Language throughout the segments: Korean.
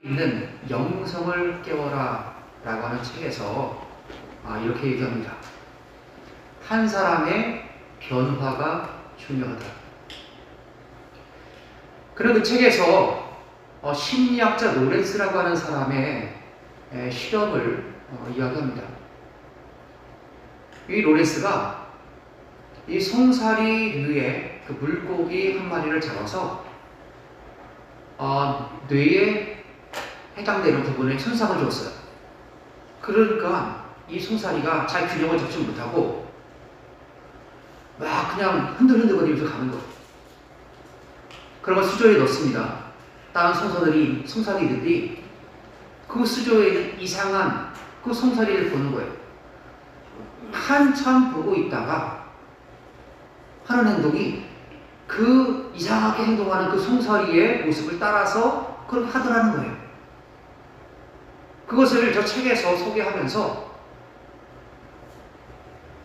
있는 영성을 깨워라 라고 하는 책에서 이렇게 얘기합니다. 한 사람의 변화가 중요하다. 그런 그 책에서 심리학자 로렌스라고 하는 사람의 실험을 이야기합니다. 이 로렌스가 이 송사리류의 그 물고기 한 마리를 잡아서 뇌에 해당되는 부분에 손상을 줬어요. 그러니까 이 송사리가 잘 균형을 잡지 못하고 막 그냥 흔들흔들거리면서 가는 거예요. 그러면 수조에 넣습니다. 다른 송사리들이 그 수조에 있는 이상한 그 송사리를 보는 거예요. 한참 보고 있다가 하는 행동이 그 이상하게 행동하는 그 송사리의 모습을 따라서 그렇게 하더라는 거예요. 그것을 저 책에서 소개하면서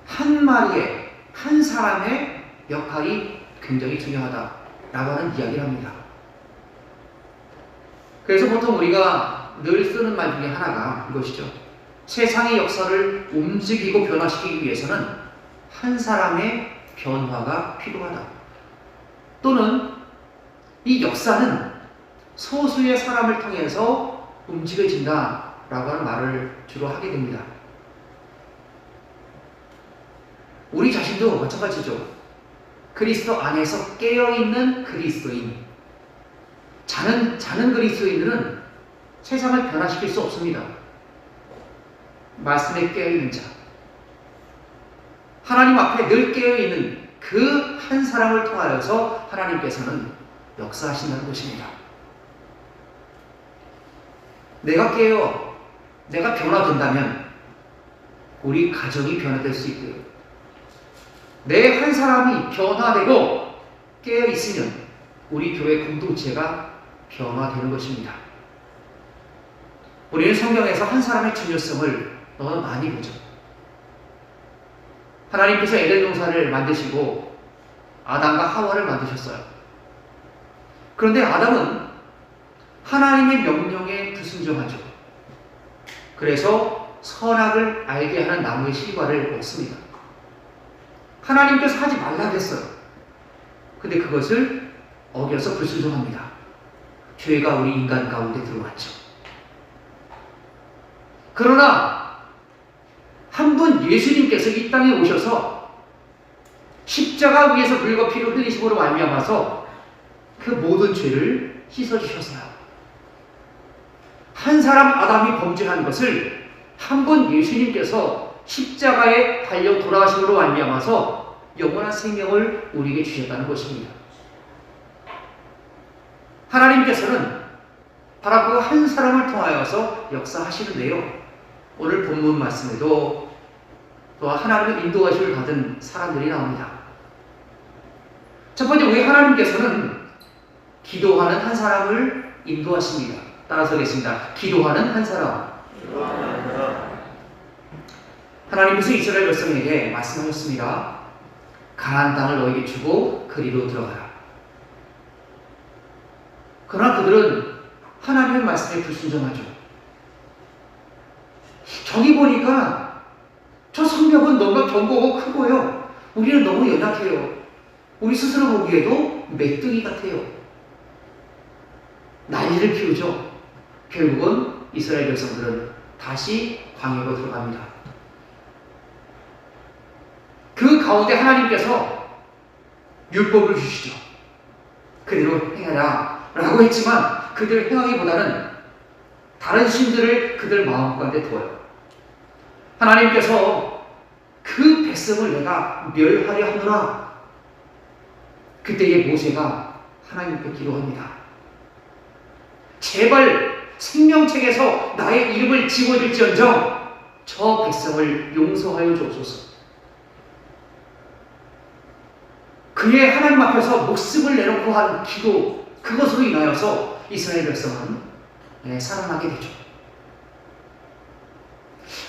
한 마리의, 한 사람의 역할이 굉장히 중요하다라고 하는 이야기를 합니다. 그래서 보통 우리가 늘 쓰는 말 중에 하나가 이것이죠. 세상의 역사를 움직이고 변화시키기 위해서는 한 사람의 변화가 필요하다. 또는 이 역사는 소수의 사람을 통해서 움직여진다 라고 하는 말을 주로 하게 됩니다. 우리 자신도 마찬가지죠. 그리스도 안에서 깨어있는 그리스도인, 자는 그리스도인들은 세상을 변화시킬 수 없습니다. 말씀에 깨어있는 자, 하나님 앞에 늘 깨어있는 그 한 사람을 통하여서 하나님께서는 역사하신다는 것입니다. 내가 깨어, 내가 변화된다면 우리 가정이 변화될 수 있고요. 내 한 사람이 변화되고 깨어있으면 우리 교회 공동체가 변화되는 것입니다. 우리는 성경에서 한 사람의 중요성을 너무 많이 보죠. 하나님께서 에덴 동산을 만드시고 아담과 하와를 만드셨어요. 그런데 아담은 하나님의 명령에 불순종하죠. 그래서 선악을 알게 하는 나무의 실과를 먹습니다. 하나님께서 하지 말라고 했어요. 근데 그것을 어겨서 불순종합니다. 죄가 우리 인간 가운데 들어왔죠. 그러나 한 분 예수님께서 이 땅에 오셔서 십자가 위에서 물과 피를 흘리심으로 말미암아서 그 모든 죄를 씻어주셨어요. 한 사람 아담이 범죄한 것을 한 분 예수님께서 십자가에 달려 돌아가심으로 말미암아서 영원한 생명을 우리에게 주셨다는 것입니다. 하나님께서는 바로 그 한 사람을 통하여서 역사하시는데요. 오늘 본문 말씀에도 또한 하나님의 인도하심을 받은 사람들이 나옵니다. 첫 번째, 우리 하나님께서는 기도하는 한 사람을 인도하십니다. 따라서 하겠습니다. 기도하는 한 사람. 하나님께서 이스라엘 백성에게 말씀하셨습니다. 가나안 땅을 너에게 주고 그리로 들어가라. 그러나 그들은 하나님의 말씀에 불순종하죠. 저기 보니까 저 성벽은 너무나 견고하고 크고요. 우리는 너무 연약해요. 우리 스스로 보기에도 메뚜기 같아요. 난리를 피우죠. 결국은 이스라엘 백성들은 다시 광야로 들어갑니다. 그 가운데 하나님께서 율법을 주시죠. 그대로 행하라 라고 했지만 그들을 행하기보다는 다른 신들을 그들 마음 가운데 둬요. 하나님께서 그 백성을 내가 멸하려 하노라. 그때의 모세가 하나님께 기도합니다. 제발 생명책에서 나의 이름을 지워줄지언정 저 백성을 용서하여 주옵소서. 그의 하나님 앞에서 목숨을 내놓고 한 기도, 그것으로 인하여서 이스라엘 백성은 살아나게 되죠.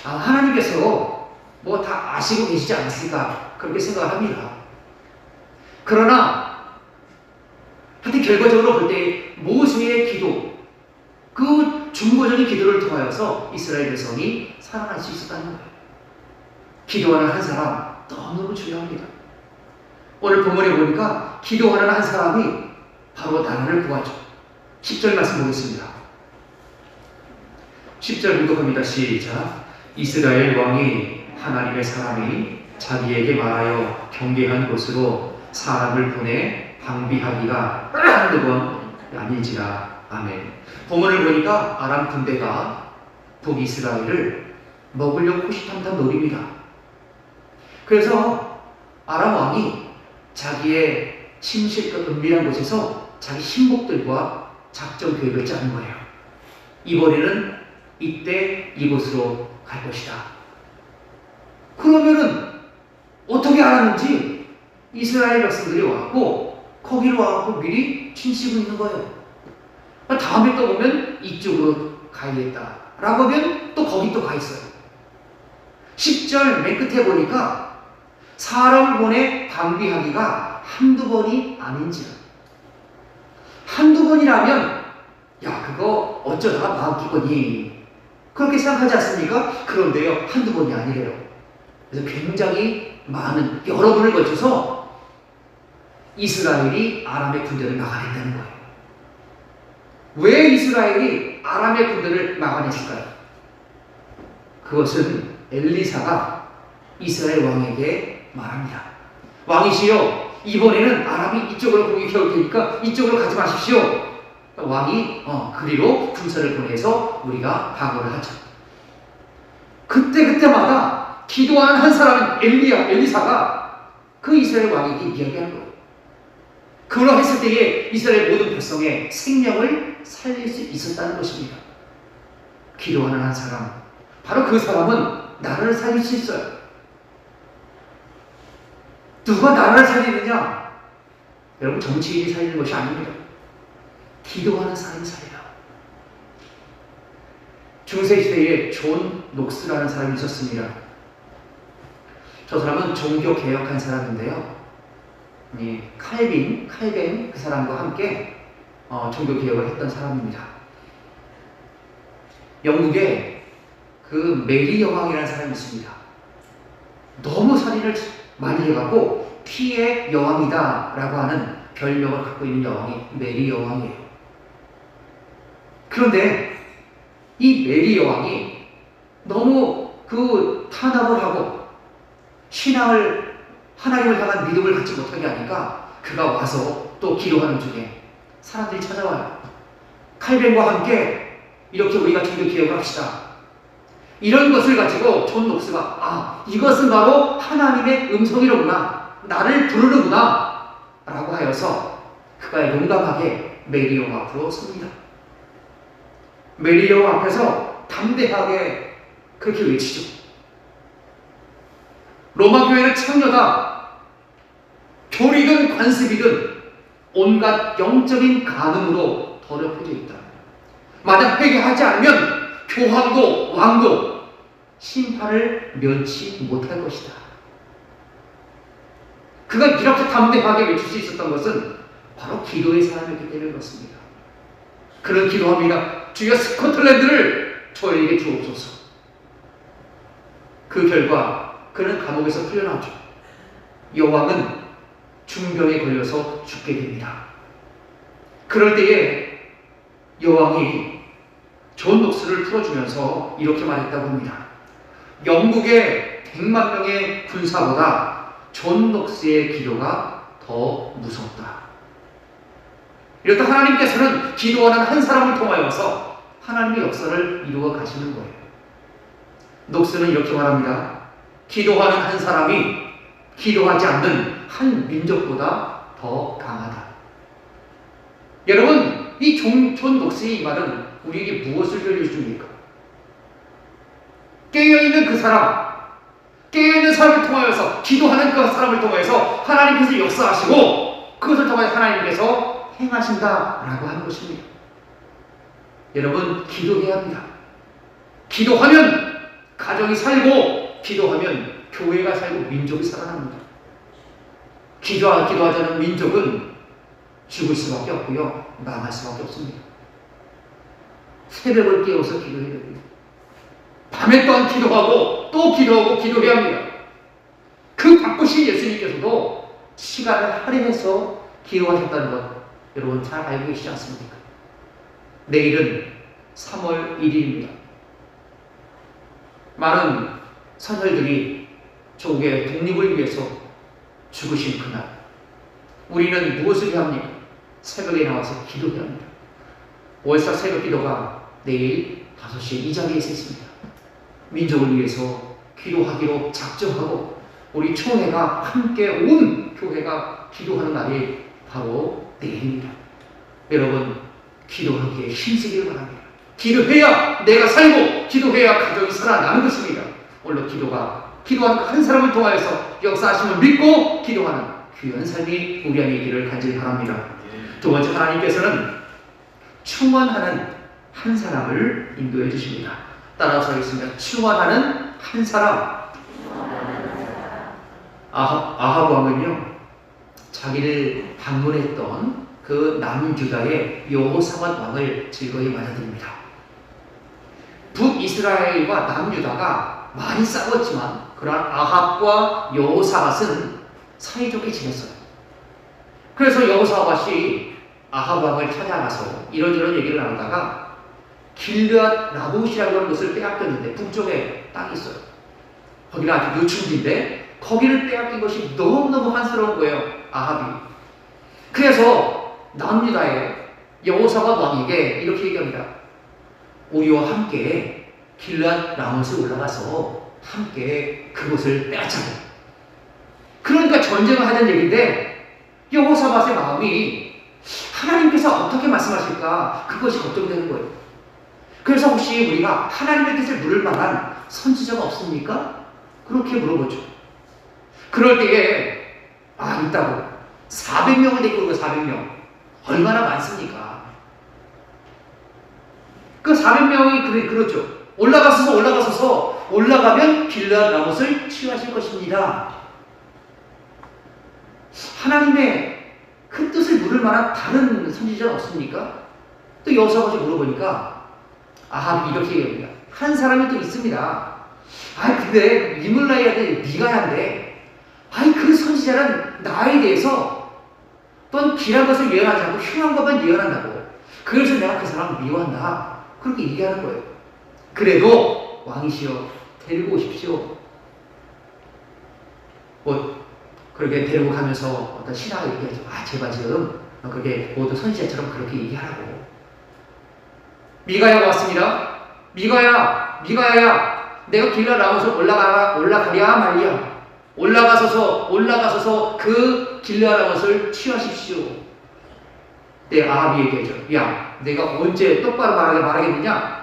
하나님께서 뭐 다 아시고 계시지 않았을까 그렇게 생각합니다. 그러나 하여튼 결과적으로 볼 때 모세의 기도, 그 중보적인 기도를 통하여서 이스라엘 백성이 살아날 수 있었다는 거예요. 기도하는 한 사람 너무너무 중요합니다. 오늘 본문에 보니까 기도하는 한 사람이 바로 나라를 구하죠. 10절 말씀 보겠습니다. 10절 공독합니다. 시작. 이스라엘 왕이 하나님의 사람이 자기에게 말하여 경계한 곳으로 사람을 보내 방비하기가 한두 번 아니지라. 아멘. 본문을 보니까 아람 군대가 북이스라엘을 먹으려고 호시탐탐 노립니다. 그래서 아람 왕이 자기의 침실과 은밀한 곳에서 자기 신복들과 작전 계획을 짜는 거예요. 이번에는 이때 이곳으로 갈 것이다. 그러면은 어떻게 알았는지 이스라엘 백성들이 와갖고 거기로 와갖고 미리 친시고 있는 거예요. 다음에 또 보면 이쪽으로 가야겠다 라고 하면 또 거기 또 가 있어요. 10절 맨 끝에 보니까 사람을 보내 방비하기가 한두 번이 아닌지라. 한두 번이라면 야 그거 어쩌다가 마음기거니 그렇게 생각하지 않습니까? 그런데요 한두 번이 아니래요. 그래서 굉장히 많은 여러 번을 거쳐서 이스라엘이 아람의 군대를 막아낸다는 거예요. 왜 이스라엘이 아람의 군대를 막아냈을까요? 그것은 엘리사가 이스라엘 왕에게 말합니다. 왕이시여 이번에는 아람이 이쪽으로 공격해 올 테니까 이쪽으로 가지 마십시오. 왕이 그리로 군사를 보내서 우리가 방어를 하죠. 그때마다 기도하는 한 사람은 엘리사가 그 이스라엘 왕에게 이야기하는 거예요. 그러 했을 때에 이스라엘 모든 백성의 생명을 살릴 수 있었다는 것입니다. 기도하는 한 사람, 바로 그 사람은 나라를 살릴 수 있어요. 누가 나라를 살리느냐? 여러분 정치인이 살리는 것이 아닙니다. 기도하는 사람이 살려요. 중세시대에 존 녹스라는 사람이 있었습니다. 저 사람은 종교개혁한 사람인데요. 칼빈 그 사람과 함께 종교개혁을 했던 사람입니다. 영국에 그 메리 여왕이라는 사람이 있습니다. 너무 살인을 많이 해갖고 피의 여왕이다 라고 하는 별명을 갖고 있는 여왕이 메리 여왕이에요. 그런데 이 메리 여왕이 너무 그 탄압을 하고 신앙을 하나님을 향한 믿음을 갖지 못하게 하니까 그가 와서 또 기도하는 중에 사람들이 찾아와요. 칼뱅과 함께 이렇게 우리가 종교 개혁을 합시다. 이런 것을 가지고 존 녹스가 이것은 바로 하나님의 음성이로구나. 나를 부르는구나. 라고 하여서 그가 용감하게 메리 여왕 앞으로 섭니다. 메리 여왕 앞에서 담대하게 그렇게 외치죠. 로마 교회는 창녀다. 교리든 관습이든 온갖 영적인 간음으로 더럽혀져 있다. 만약 회개하지 않으면 교황도 왕도 심판을 면치 못할 것이다. 그가 이렇게 담대하게 외칠 수 있었던 것은 바로 기도의 사람이었기 때문에 그렇습니다. 그런 기도합니다. 주여 스코틀랜드를 저에게 주옵소서. 그 결과 그는 감옥에서 풀려나오죠. 여왕은 중병에 걸려서 죽게 됩니다. 그럴 때에 여왕이 존 녹스를 풀어주면서 이렇게 말했다고 합니다. 영국의 100만 명의 군사보다 존 녹스의 기도가 더 무섭다. 이렇다 하나님께서는 기도하는 한 사람을 통하여서 하나님의 역사를 이루어 가시는 거예요. 녹스는 이렇게 말합니다. 기도하는 한 사람이 기도하지 않는 한 민족보다 더 강하다. 여러분, 이 존 녹스의 이 말은 우리에게 무엇을 들려줍니까? 깨어있는 그 사람, 깨어있는 사람을 통하여서, 기도하는 그 사람을 통하여서 하나님께서 역사하시고 그것을 통하여 하나님께서 행하신다라고 하는 것입니다. 여러분, 기도해야 합니다. 기도하면 가정이 살고, 기도하면 교회가 살고 민족이 살아납니다. 기도하지 않은 민족은 죽을 수밖에 없고요, 망할 수밖에 없습니다. 새벽을 깨워서 기도해야 됩니다. 밤에 또한 기도하고 또 기도하고 기도해야 합니다. 그 바쁘신 예수님께서도 시간을 할애해서 기도하셨다는 것 여러분 잘 알고 계시지 않습니까? 내일은 3월 1일입니다. 많은 선열들이 조국의 독립을 위해서 죽으신 그날, 우리는 무엇을 해야 합니까? 새벽에 나와서 기도해야 합니다. 월삭 새벽 기도가 내일 5시에 이 자리에서 있습니다. 민족을 위해서 기도하기로 작정하고 우리 총회가 함께 온 교회가 기도하는 날이 바로 내일입니다. 여러분 기도하기에 힘쓰기를 바랍니다. 기도해야 내가 살고 기도해야 가정이 살아나는 것입니다. 오늘 기도하는 한 사람을 통하여서 역사하심을 믿고 기도하는 귀한 삶이 우리 안에 있기를 간절히 바랍니다. 두 번째, 하나님께서는 충원하는 한 사람을 인도해 주십니다. 따라서 하겠습니다. 충원하는 한 사람. 아합 왕은요, 자기를 방문했던 그 남유다의 여호사밧 왕을 즐거이 맞아들입니다. 북이스라엘과 남유다가 많이 싸웠지만 그러한 아합과 여호사밧은 사이좋게 지냈어요. 그래서 여호사밧이 아합 왕을 찾아가서 이런저런 얘기를 나누다가 길르앗 라봇이라고 하는 것을 빼앗겼는데 북쪽에 땅이 있어요. 거기는 아주 노충지인데 거기를 빼앗긴 것이 너무너무 한스러운 거예요, 아합이. 그래서 남유다의 여호사밧 왕에게 이렇게 얘기합니다. 우리와 함께 길르앗 라못에 올라가서 함께 그곳을 빼앗자고. 그러니까 전쟁을 하자는 얘기인데 여호사밧의 마음이 하나님께서 어떻게 말씀하실까 그것이 걱정되는 거예요. 그래서 혹시 우리가 하나님의 뜻을 물을 만한 선지자가 없습니까? 그렇게 물어보죠. 그럴 때에 있다고. 400명을 데리고 오고 400명. 얼마나 많습니까? 그 400명이 그렇죠. 올라가면 길르앗 라못을 치유하실 것입니다. 하나님의 그 뜻을 물을 만한 다른 선지자는 없습니까? 또 여호사밧이 물어보니까 아합이 이렇게 얘기합니다. 한 사람이 또 있습니다. 근데 이물라의 아들 미가야인데 그 선지자는 나에 대해서 또한 길한 것을 예언하지 않고 흉한 것만 예언한다고. 그래서 내가 그 사람을 미워한다. 그렇게 얘기하는 거예요. 그래도 왕이시여 데리고 오십시오. 그렇게 데리고 가면서 어떤 신하가 얘기하죠. 제발 좀 그렇게 모두 선지자처럼 그렇게 얘기하라고. 미가야가 왔습니다. 미가야야, 내가 길르앗 라못을 올라가랴 말랴. 올라가서서 그 길르앗 라못을 취하십시오. 아합이 얘기하죠. 야, 내가 언제 똑바로 말하겠느냐?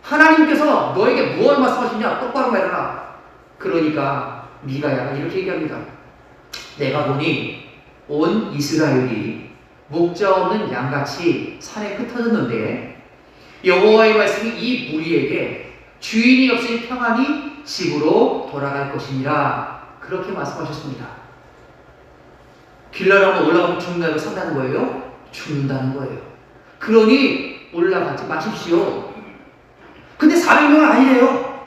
하나님께서 너에게 무엇을 말씀하시냐? 똑바로 말해라. 그러니까 미가야가 이렇게 얘기합니다. 내가 보니 온 이스라엘이 목자 없는 양같이 산에 흩어졌는데 여호와의 말씀이 이 무리에게 주인이 없으니 평안히 집으로 돌아갈 것이니라. 그렇게 말씀하셨습니다. 길르앗 라못 올라가면 죽는다고 산다는 거예요? 죽는다는 거예요. 그러니 올라가지 마십시오. 근데 400명은 아니래요.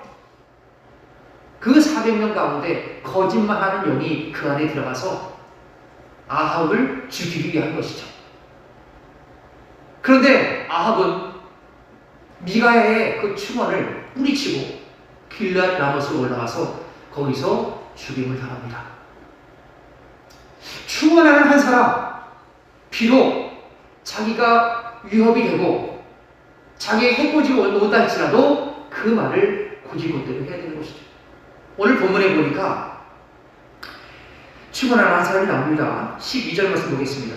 그 400명 가운데 거짓말하는 영이 그 안에 들어가서 아합을 죽이기 위한 것이죠. 그런데 아합은 미가야의 그 충원을 뿌리치고 길르앗 라못으로 올라가서 거기서 죽임을 당합니다. 충원하는 한 사람, 비록 자기가 위협이 되고 자기의 해코지가 온다 할지라도 그 말을 고지고대로 해야 되는 것이죠. 오늘 본문에 보니까 충원하는 한 사람이 나옵니다. 12절 말씀 보겠습니다.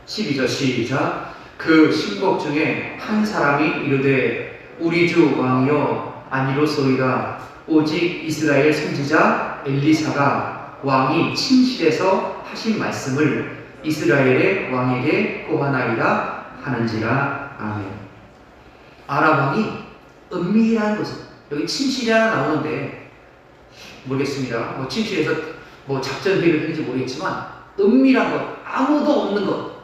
12절 시작. 그 신복 중에 한 사람이 이르되 우리 주 왕이여 아니로소이다. 오직 이스라엘 선지자 엘리사가 왕이 침실에서 하신 말씀을 이스라엘의 왕에게 고하나이다 하는지라. 아멘. 아람 왕이 은밀한 것은, 여기 침실이 하나 나오는데 모르겠습니다. 침실에서 작전 회의를 했는지 모르겠지만 은밀한 것, 아무도 없는 것,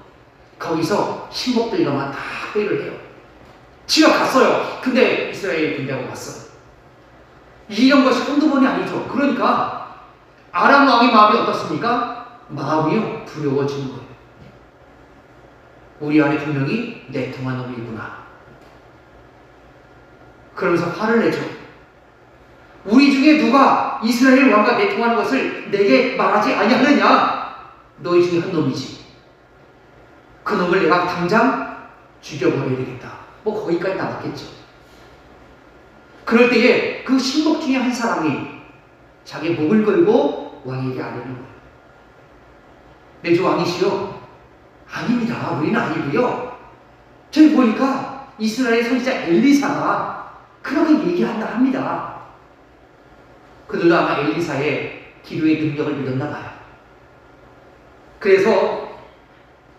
거기서 신복들과만 다 회의를 해요. 지가 갔어요. 근데 이스라엘 군대하고 갔어요. 이런 것이 한두 번이 아니죠. 그러니까 아람 왕의 마음이 어떻습니까? 마음이요, 두려워지는 거예요. 우리 안에 분명히 내통한 놈이구나. 그러면서 화를 내죠. 우리 중에 누가 이스라엘 왕과 내통하는 것을 내게 말하지 아니하느냐? 너희 중에 한 놈이지. 그 놈을 내가 당장 죽여버려야 되겠다. 뭐 거기까지 나왔겠죠. 그럴 때에 그 신복 중에 한 사람이 자기 목을 걸고 왕에게 아뢰는 거예요. 내 주 왕이시여? 아닙니다. 우리는 아니고요. 저기 보니까 이스라엘 선지자 엘리사가 그렇게 얘기한다 합니다. 그들도 아마 엘리사의 기도의 능력을 믿었나 봐요. 그래서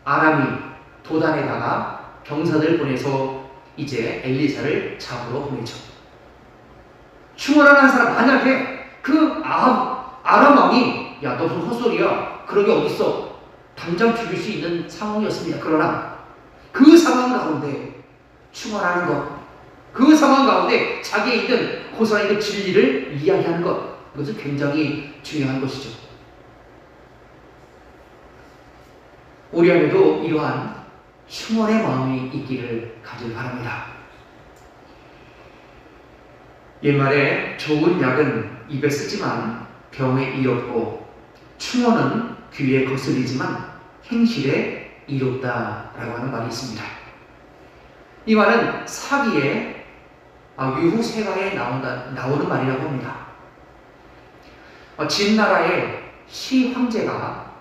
아람이 도단에다가 병사들 보내서 이제 엘리사를 잡으러 보내죠. 충원하는 사람, 만약에 그 아람 왕이 야, 너 무슨 헛소리야. 그런 게 어딨어. 당장 죽일 수 있는 상황이었습니다. 그러나 그 상황 가운데 충원하는 것, 그 상황 가운데 자기에 있는 고스란히 있는 진리를 이야기하는 것, 그것은 굉장히 중요한 것이죠. 우리 안에도 이러한 충원의 마음이 있기를 가길 바랍니다. 옛말에 좋은 약은 입에 쓰지만 병에 이롭고 충원은 귀에 거슬리지만 행실에 이롭다라고 하는 말이 있습니다. 이 말은 사기의 유후세가에 나오는 말이라고 합니다. 진나라의 시황제가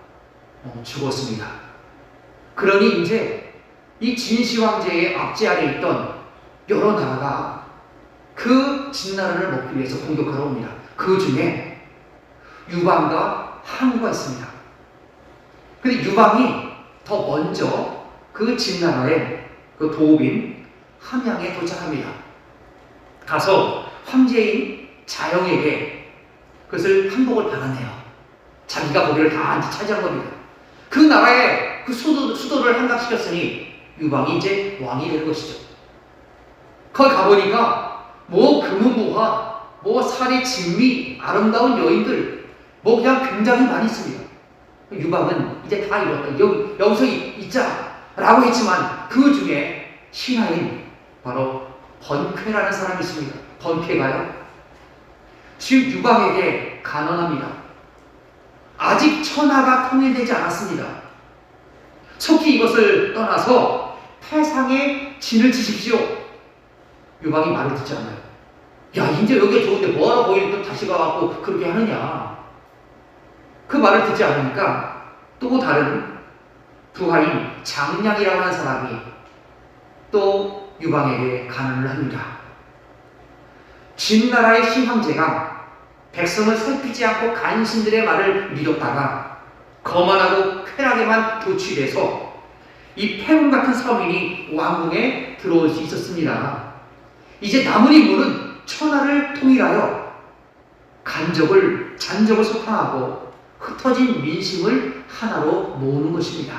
죽었습니다. 그러니 이제 이 진시황제의 압제 아래 있던 여러 나라가 그 진나라를 먹기 위해서 공격하러 옵니다. 그 중에 유방과 항우가 있습니다. 근데 유방이 더 먼저 그 진나라의 그 도읍인 함양에 도착합니다. 가서 황제인 자영에게 그것을 항복을 받아내요. 자기가 거기를 다 차지한 겁니다. 그 나라의 그 수도를 함락시켰으니 유방이 이제 왕이 되는 것이죠. 거기 가보니까 뭐 금은보화, 뭐 살이 진미, 아름다운 여인들, 뭐 그냥 굉장히 많이 있습니다. 유방은 이제 다 이뤘다. 여기서 있자 라고 했지만 그 중에 신하인 바로 번쾌라는 사람이 있습니다. 번쾌가요, 지금 유방에게 간언합니다. 아직 천하가 통일되지 않았습니다. 속히 이것을 떠나서 태상에 진을 치십시오. 유방이 말을 듣지 않아요. 야, 이제 여기가 좋은데 뭐하러 거기 또 다시 가갖고 그렇게 하느냐. 그 말을 듣지 않으니까 또 다른 부하인 장량이라고 하는 사람이 또 유방에게 간언을 합니다. 진나라의 시황제가 백성을 살피지 않고 간신들의 말을 믿었다가 거만하고 쾌락에만 도취돼서 이 패군 같은 서민이 왕궁에 들어올 수 있었습니다. 이제 남은 임무는 천하를 통일하여 잔적을 소탕하고 흩어진 민심을 하나로 모으는 것입니다.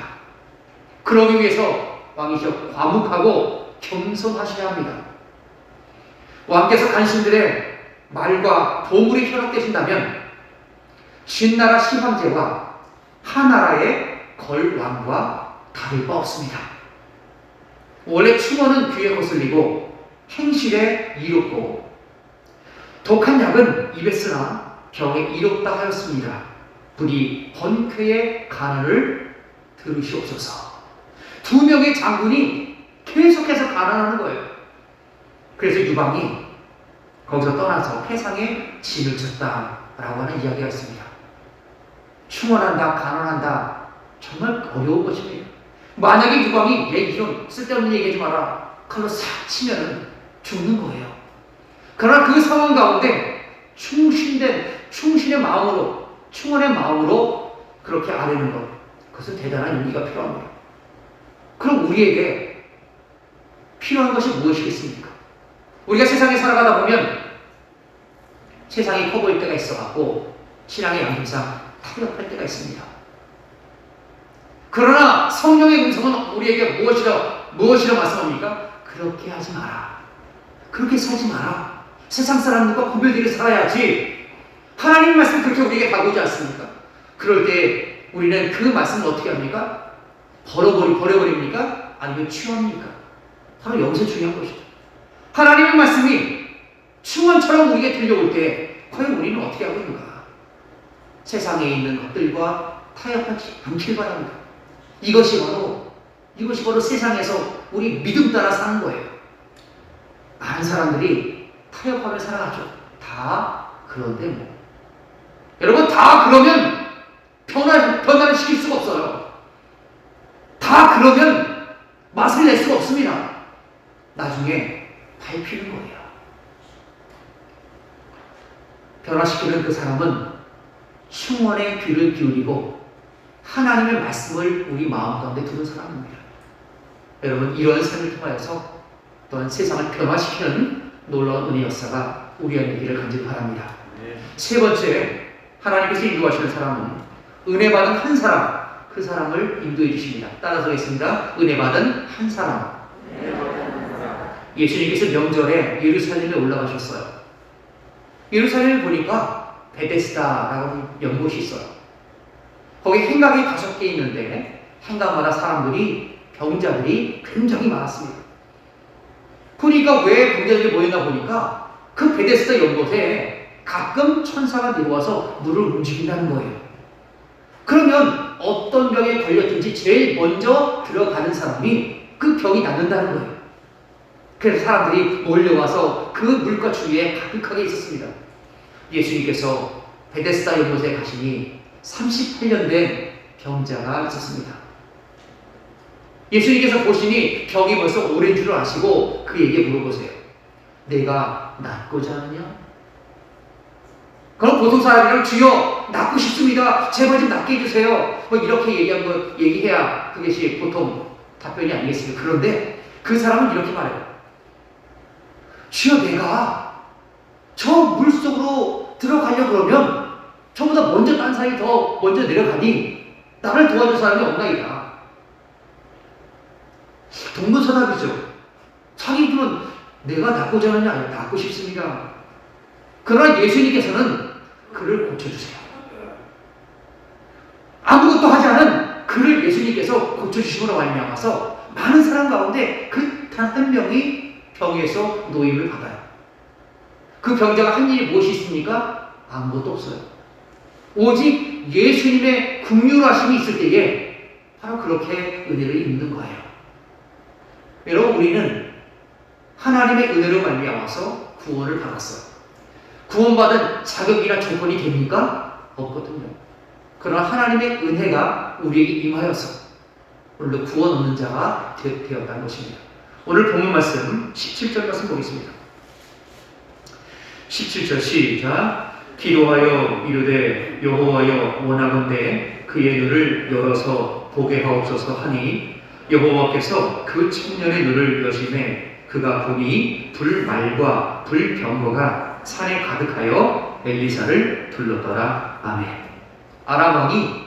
그러기 위해서 왕이시여 과묵하고 겸손하셔야 합니다. 왕께서 간신들의 말과 도물이 현혹되신다면 신나라 시황제와 하나라의 걸왕과 다를 바 없습니다. 원래 충언은 귀에 거슬리고 행실에 이롭고 독한 약은 입에 쓰나 병에 이롭다 하였습니다. 부디 번쾌의 간언을 들으시옵소서. 두 명의 장군이 계속해서 간언하는 거예요. 그래서 유방이 거기서 떠나서 태상에 진을 쳤다라고 하는 이야기가 있습니다. 충원한다, 간언한다, 정말 어려운 것입니다. 만약에 유방이 내 이런 쓸데없는 얘기하지 마라, 칼로 싹 치면은 죽는 거예요. 그러나 그 상황 가운데 충신의 마음으로, 충원의 마음으로 그렇게 아뢰는 것, 그것은 대단한 용기가 필요합니다. 그럼 우리에게 필요한 것이 무엇이겠습니까? 우리가 세상에 살아가다 보면 세상이 커 보일 때가 있어갖고 신앙의 양심상 타협할 때가 있습니다. 그러나 성령의 음성은 우리에게 무엇이라 말씀합니까? 그렇게 하지 마라. 그렇게 살지 마라. 세상 사람들과 구별되게 살아야지. 하나님의 말씀 그렇게 우리에게 다가오지 않습니까? 그럴 때 우리는 그 말씀을 어떻게 합니까? 버려버립니까? 아니면 취합니까? 바로 여기서 중요한 것이죠. 하나님의 말씀이 충원처럼 우리에게 들려올 때 과연 우리는 어떻게 하고 있는가? 세상에 있는 것들과 타협하지 않길 바랍니다. 이것이 바로 세상에서 우리 믿음 따라 사는 거예요. 많은 사람들이 타협하며 살아가죠. 다 그런데 뭐. 여러분, 다 그러면 변화를 시킬 수가 없어요. 다 그러면 맛을 낼 수가 없습니다. 나중에 밟히는 거예요. 변화시키는 그 사람은 충원의 귀를 기울이고 하나님의 말씀을 우리 마음 가운데 두는 사람입니다. 여러분, 이러한 삶을 통하여서 또한 세상을 변화시키는 놀라운 은혜 역사가 우리 안에 있기를 간절히 바랍니다. 세 번째, 하나님께서 인도하시는 사람은 은혜 받은 한 사람, 그 사람을 인도해 주십니다. 따라서 하겠습니다. 은혜 받은 한 사람. 예수님께서 명절에 예루살렘에 올라가셨어요. 예루살렘을 보니까 베데스다라는 연못이 있어요. 거기 행각이 5개 있는데 행각마다 사람들이, 병자들이 굉장히 많았습니다. 보니까 왜 병자들이 모였나 보니까 그 베데스다 연못에 가끔 천사가 내려와서 물을 움직인다는 거예요. 그러면 어떤 병에 걸렸든지 제일 먼저 들어가는 사람이 그 병이 낫는다는 거예요. 그래서 사람들이 몰려와서 그 물가 주위에 가득하게 있었습니다. 예수님께서 베데스다 연못에 가시니 38년 된 병자가 있었습니다. 예수님께서 보시니 병이 벌써 오랜 줄 아시고 그에게 물어보세요. 내가 낫고자 하느냐? 그럼 보통 사람들은 주여 낫고 싶습니다. 제발 좀 낫게 해주세요. 뭐 이렇게 얘기해야 그것이 보통 답변이 아니겠습니까? 그런데 그 사람은 이렇게 말해요. 주여, 내가 저 물속으로 들어가려고 그러면 저보다 먼저 딴 사람이 더 먼저 내려가니 나를 도와줄 사람이 없나이다. 동문서답이죠. 자기들은 내가 낫고자 하느냐? 아니요, 낫고 싶습니다. 그러나 예수님께서는 그를 고쳐주세요. 아무것도 하지 않은 그를 예수님께서 고쳐주심으로 말미암아서 많은 사람 가운데 그 단 한 명이 병에서 노임을 받아요. 그 병자가 한 일이 무엇이 있습니까? 아무것도 없어요. 오직 예수님의 긍휼하심이 있을 때에 바로 그렇게 은혜를 입는 거예요. 여러분, 우리는 하나님의 은혜로 말미암아서 구원을 받았어요. 구원받은 자격이나 조건이 됩니까? 없거든요. 그러나 하나님의 은혜가 우리에게 임하여서 오늘도 구원 얻는 자가 되었다는 것입니다. 오늘 본문 말씀 17절 말씀 보겠습니다. 17절 시작. 기도하여 이르되 여호와여 원하건대 그의 눈을 열어서 보게 하옵소서 하니 여호와께서 그 청년의 눈을 여심해 그가 보니 불말과 불병거가 산에 가득하여 엘리사를 둘렀더라. 아멘. 아람 왕이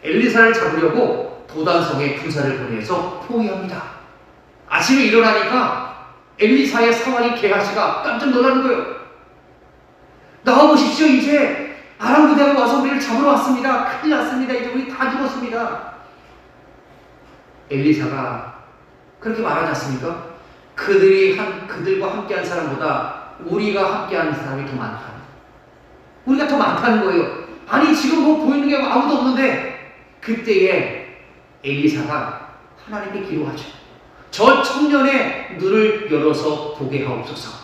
엘리사를 잡으려고 도단성에 군사를 보내서 포위합니다. 아침에 일어나니까 엘리사의 사환이 게하시가 깜짝 놀라는 거예요. 나와보십시오. 이제 아람 부대가 와서 우리를 잡으러 왔습니다. 큰일 났습니다. 이제 우리 다 죽었습니다. 엘리사가 그렇게 말하지 않습니까? 그들과 함께한 사람보다 우리가 함께하는 사람이 더 많다. 우리가 더 많다는 거예요. 아니, 지금 뭐 보이는 게 아무도 없는데. 그때에 엘리사가 하나님께 기도하죠. 저 청년의 눈을 열어서 보게 하옵소서.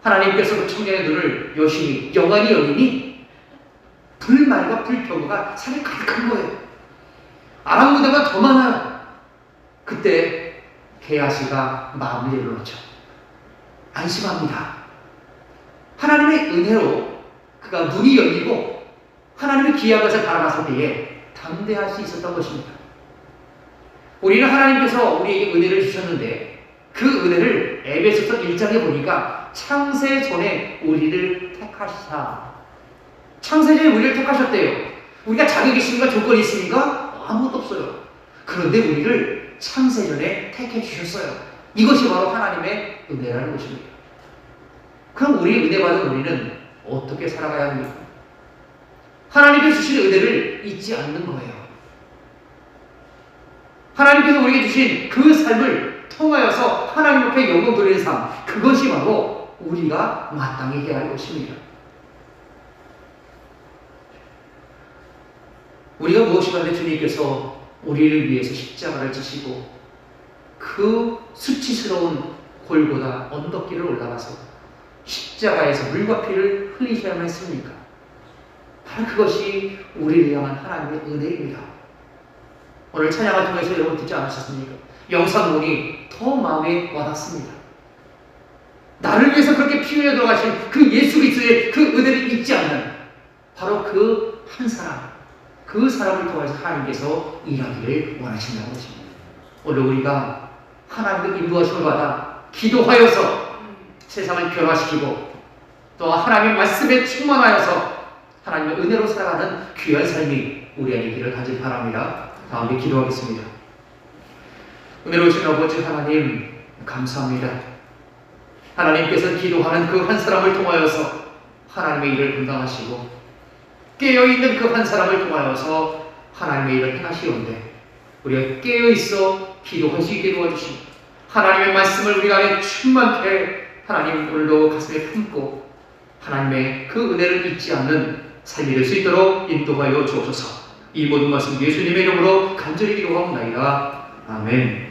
하나님께서 그 청년의 눈을 여시니 영안이 열리니 불말과 불병거가 산에 가득한 거예요. 아람 부대가 더 많아요. 그때 게하시가 마음을 내려놓죠. 안심합니다. 하나님의 은혜로 그가 눈이 열리고 하나님의 귀한 것을 바라봤을 때에 담대할 수 있었던 것입니다. 우리는 하나님께서 우리에게 은혜를 주셨는데 그 은혜를 에베소서 1장에 보니까 창세 전에 우리를 택하시사. 창세 전에 우리를 택하셨대요. 우리가 자격이 있습니까? 조건이 있습니까? 아무것도 없어요. 그런데 우리를 창세전에 택해 주셨어요. 이것이 바로 하나님의 은혜라는 것입니다. 그럼 우리 은혜 받은 우리는 어떻게 살아가야 합니까? 하나님께서 주신 은혜를 잊지 않는 거예요. 하나님께서 우리에게 주신 그 삶을 통하여서 하나님 앞에 영광 돌리는 삶, 그것이 바로 우리가 마땅히 해야 할 것입니다. 우리가 무엇이든지 주님께서 우리를 위해서 십자가를 지시고 그 수치스러운 골고다 언덕길을 올라가서 십자가에서 물과 피를 흘리셔야만 했습니까? 바로 그것이 우리를 향한 하나님의 은혜입니다. 오늘 찬양을 통해서 여러분 듣지 않으셨습니까? 영상문이 더 마음에 와닿습니다. 나를 위해서 그렇게 피 흘려 들어가신 그 예수 그리스도의 그 은혜를 잊지 않는 바로 그 한 사람, 그 사람을 통해서 하나님께서 일하기를 원하신다는 것입니다. 오늘 우리가 하나님의 인도하심을 받아 기도하여서 세상을 변화시키고 또 하나님의 말씀에 충만하여서 하나님의 은혜로 살아가는 귀한 삶이 우리 안에 있기를 간절히 바랍니다. 다음에 기도하겠습니다. 은혜로우신 아버지 하나님 감사합니다. 하나님께서 기도하는 그 한 사람을 통하여서 하나님의 일을 감당하시고 깨어있는 그 한 사람을 통하여서 하나님의 일을 행하시온데 우리가 깨어있어 기도할 수 있게 도와주시고 하나님의 말씀을 우리 안에 충만케 하나님 오늘도 가슴에 품고 하나님의 그 은혜를 잊지 않는 삶이 될 수 있도록 인도하여 주옵소서. 이 모든 말씀 예수님의 이름으로 간절히 기도하옵나이다. 아멘.